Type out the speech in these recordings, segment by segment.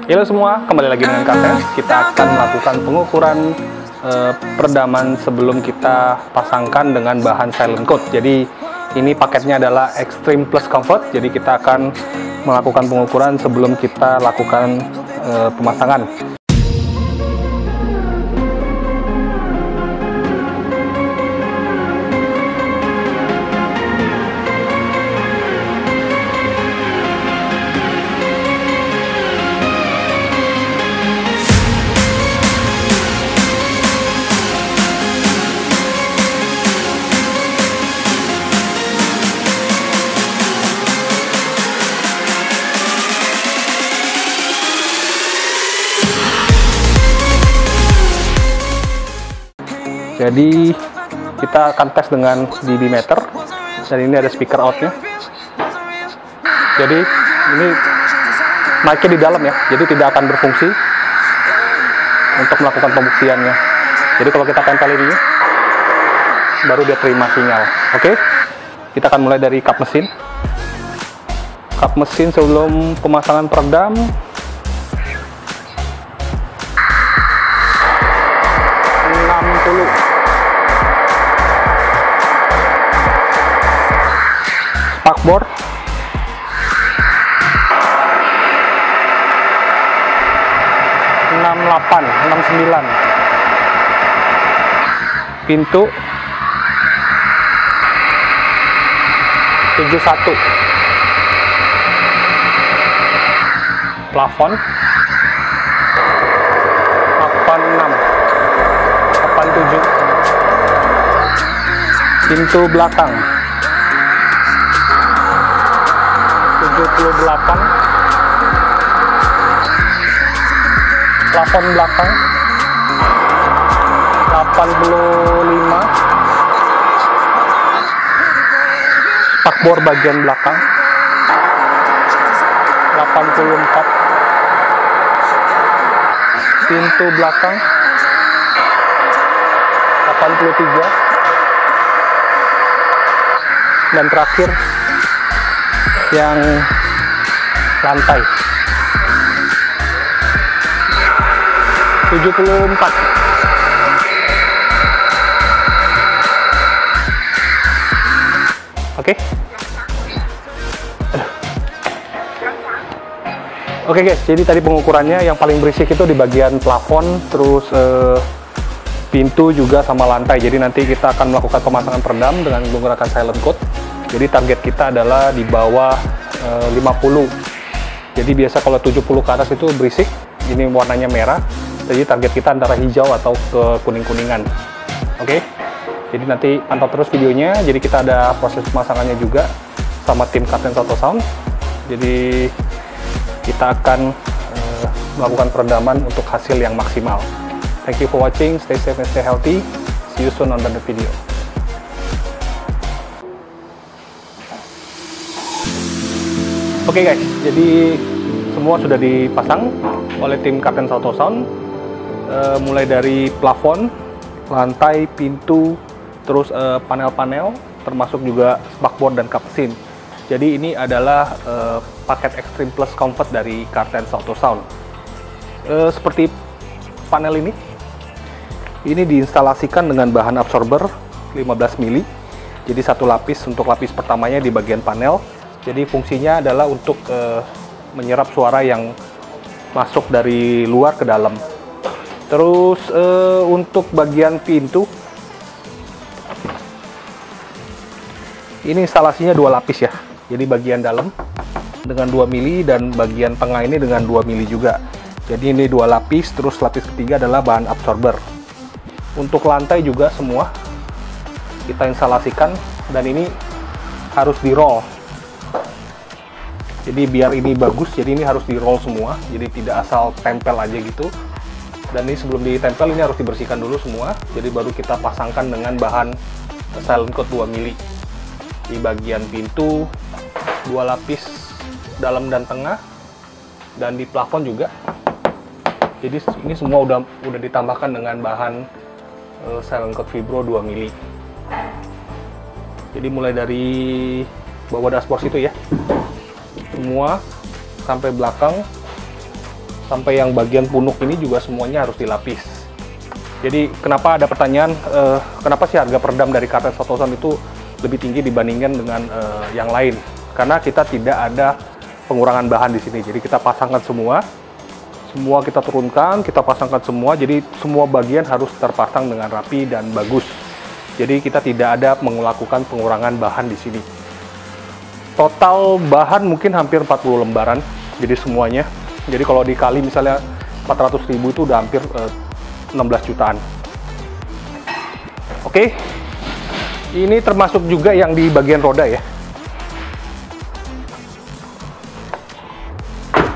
Halo semua, kembali lagi dengan Kapten. Kita akan melakukan pengukuran peredaman sebelum kita pasangkan dengan bahan silent coat. Jadi ini paketnya adalah Extreme Plus Comfort. Jadi kita akan melakukan pengukuran sebelum kita lakukan pemasangan. Jadi kita akan tes dengan dB meter, dan ini ada speaker outnya. Jadi ini mic-nya di dalam ya, jadi tidak akan berfungsi untuk melakukan pembuktiannya. Jadi kalau kita tempel ini, baru dia terima sinyal. Oke, kita akan mulai dari kap mesin. Kap mesin sebelum pemasangan peredam. Spakbor 68, 69, pintu 71, plafon 86, 87, pintu belakang 78, plafon belakang 85, spakbor bagian belakang 84, pintu belakang 83, dan terakhir yang lantai 74. Oke guys, jadi tadi pengukurannya yang paling berisik itu di bagian plafon, terus pintu juga sama lantai. Jadi nanti kita akan melakukan pemasangan peredam dengan menggunakan silent coat. Jadi target kita adalah di bawah 50. Jadi biasa kalau 70 ke atas itu berisik. Ini warnanya merah. Jadi target kita antara hijau atau ke kuning-kuningan. Oke. Jadi nanti pantau terus videonya. Jadi kita ada proses pemasangannya juga sama tim Kapten Auto Sound. Jadi kita akan melakukan peredaman untuk hasil yang maksimal. Thank you for watching. Stay safe and stay healthy. See you soon on the video. Oke guys, jadi semua sudah dipasang oleh tim Kapten Auto Sound, mulai dari plafon, lantai, pintu, terus panel-panel, termasuk juga spakbor dan kap mesin. Jadi ini adalah paket Extreme Plus Comfort dari Kapten Auto Sound. Seperti panel ini diinstalasikan dengan bahan absorber 15 mili. Jadi satu lapis, untuk lapis pertamanya di bagian panel. Jadi fungsinya adalah untuk menyerap suara yang masuk dari luar ke dalam. Terus untuk bagian pintu, ini instalasinya dua lapis ya. Jadi bagian dalam dengan 2 mili dan bagian tengah ini dengan 2 mili juga. Jadi ini dua lapis, terus lapis ketiga adalah bahan absorber. Untuk lantai juga semua kita instalasikan, dan ini harus di roll. Jadi biar ini bagus, jadi ini harus di roll semua, jadi tidak asal tempel aja gitu. Dan ini sebelum ditempel ini harus dibersihkan dulu semua, jadi baru kita pasangkan dengan bahan silent coat 2 mili. Di bagian pintu, 2 lapis dalam dan tengah, dan di plafon juga. Jadi ini semua udah ditambahkan dengan bahan silent coat Vibro 2 mili. Jadi mulai dari bawah dashboard itu ya, semua sampai belakang sampai yang bagian punuk ini juga semuanya harus dilapis. Jadi kenapa ada pertanyaan, kenapa sih harga peredam dari Karten 1000 itu lebih tinggi dibandingkan dengan yang lain? Karena kita tidak ada pengurangan bahan di sini. Jadi kita pasangkan semua kita turunkan, kita pasangkan semua. Jadi semua bagian harus terpasang dengan rapi dan bagus. Jadi kita tidak ada melakukan pengurangan bahan di sini. Total bahan mungkin hampir 40 lembaran. Jadi semuanya. Jadi kalau dikali misalnya 400.000 itu udah hampir 16 jutaan. Oke. Ini termasuk juga yang di bagian roda ya.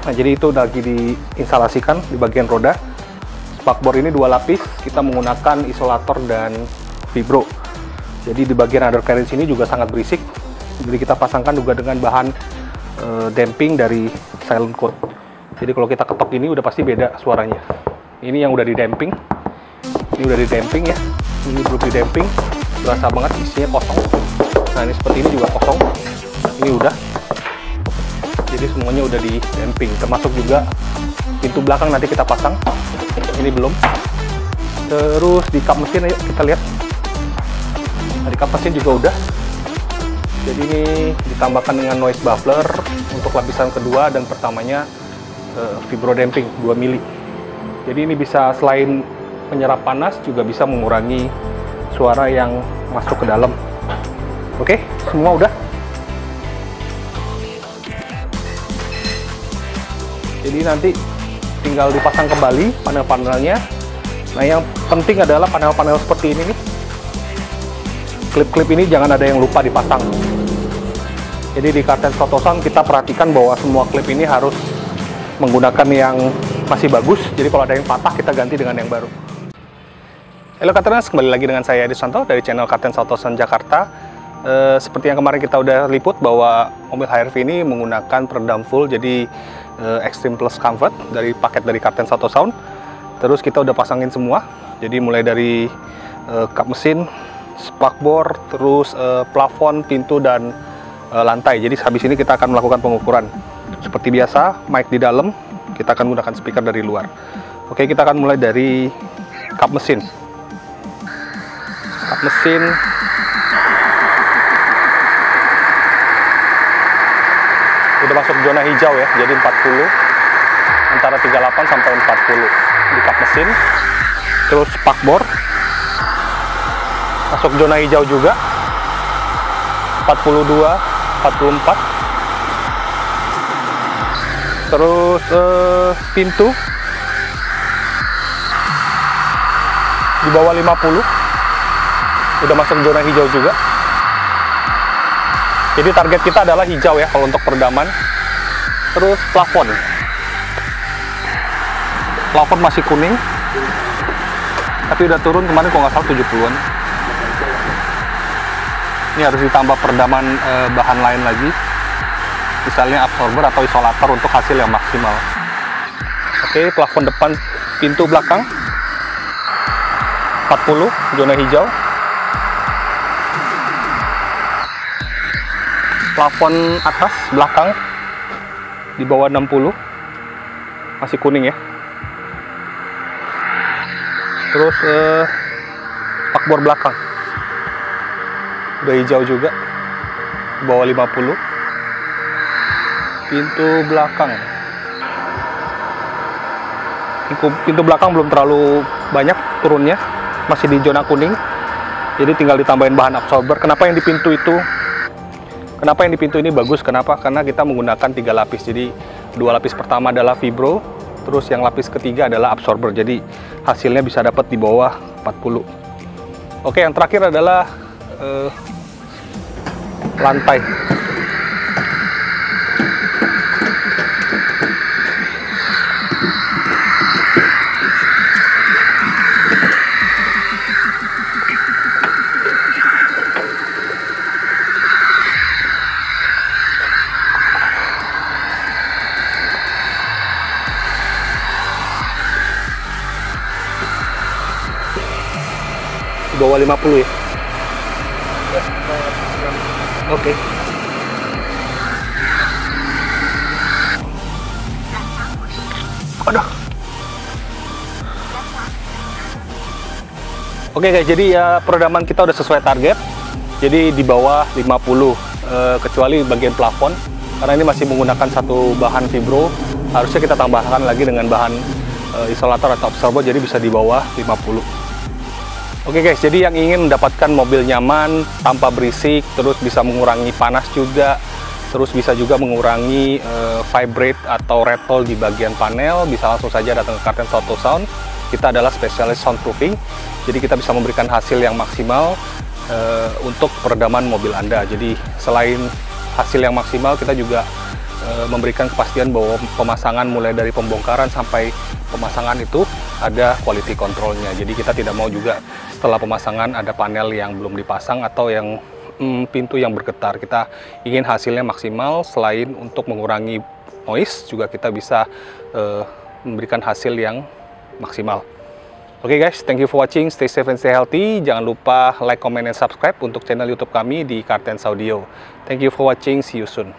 Nah, jadi itu lagi diinstalasikan di bagian roda. Spakbor ini 2 lapis, kita menggunakan isolator dan vibro. Jadi di bagian undercarriage ini juga sangat berisik. Jadi kita pasangkan juga dengan bahan damping dari silent coat. Jadi kalau kita ketok ini udah pasti beda suaranya. Ini yang udah di damping. Ini udah di damping ya. Ini belum di damping. Berasa banget isinya kosong. Nah, ini seperti ini juga kosong. Ini udah. Jadi semuanya udah di damping. Termasuk juga pintu belakang nanti kita pasang. Ini belum. Terus di kap mesin ayo kita lihat. Nah, di kap mesin juga udah. Jadi ini ditambahkan dengan noise muffler untuk lapisan kedua dan pertamanya vibro damping 2 mili. Jadi ini bisa selain menyerap panas juga bisa mengurangi suara yang masuk ke dalam. Oke, semua udah. Jadi nanti tinggal dipasang kembali panel-panelnya. Nah, yang penting adalah panel-panel seperti ini nih. Klip-klip ini jangan ada yang lupa dipasang. Jadi di Karten 1000 kita perhatikan bahwa semua klip ini harus menggunakan yang masih bagus. Jadi kalau ada yang patah kita ganti dengan yang baru. Halo Karteners, kembali lagi dengan saya Edi Susanto dari channel Karten 1000 Jakarta. Seperti yang kemarin kita udah liput bahwa mobil HR-V ini menggunakan peredam full, jadi Extreme Plus Comfort dari paket dari Karten 1000. Terus kita udah pasangin semua. Jadi mulai dari kap mesin, spakbor, terus plafon, pintu dan lantai. Jadi habis ini kita akan melakukan pengukuran. Seperti biasa, mic di dalam, kita akan menggunakan speaker dari luar. Oke, kita akan mulai dari kap mesin. Kap mesin. Udah masuk zona hijau ya, jadi 40. Antara 38 sampai 40 di kap mesin. Terus spakbor. Masuk zona hijau juga. 42, 44. Terus pintu di bawah 50 udah masuk zona hijau juga. Jadi target kita adalah hijau ya kalau untuk peredaman. Terus plafon masih kuning, tapi udah turun kemarin kalau nggak salah 70-an. Ini harus ditambah peredaman bahan lain lagi, misalnya absorber atau isolator untuk hasil yang maksimal. Oke, plafon depan, pintu belakang 40 zona hijau. Plafon atas belakang di bawah 60 masih kuning ya. Terus spakbor belakang udah hijau juga di bawah 50. Pintu belakang belum terlalu banyak turunnya, masih di zona kuning. Jadi tinggal ditambahin bahan absorber. Kenapa yang di pintu ini bagus? Kenapa? Karena kita menggunakan 3 lapis. Jadi 2 lapis pertama adalah vibro, terus yang lapis ketiga adalah absorber. Jadi hasilnya bisa dapat di bawah 40. Oke, yang terakhir adalah lantai. Bawah 50 ya. Oke. Aduh. Oke guys, jadi ya peredaman kita udah sesuai target. Jadi di bawah 50, kecuali bagian plafon. Karena ini masih menggunakan satu bahan fibro, harusnya kita tambahkan lagi dengan bahan isolator atau absorbo, jadi bisa di bawah 50. Oke guys, jadi yang ingin mendapatkan mobil nyaman, tanpa berisik, terus bisa mengurangi panas juga, terus bisa juga mengurangi vibrate atau rattle di bagian panel, bisa langsung saja datang ke Kartens Auto Sound. Kita adalah spesialis soundproofing, jadi kita bisa memberikan hasil yang maksimal untuk peredaman mobil Anda. Jadi selain hasil yang maksimal, kita juga memberikan kepastian bahwa pemasangan mulai dari pembongkaran sampai pemasangan itu ada quality controlnya. Jadi kita tidak mau juga setelah pemasangan ada panel yang belum dipasang atau yang pintu yang bergetar. Kita ingin hasilnya maksimal. Selain untuk mengurangi noise, juga kita bisa memberikan hasil yang maksimal. Oke guys, thank you for watching. Stay safe and stay healthy. Jangan lupa like, comment, and subscribe untuk channel YouTube kami di Kartens Audio. Thank you for watching. See you soon.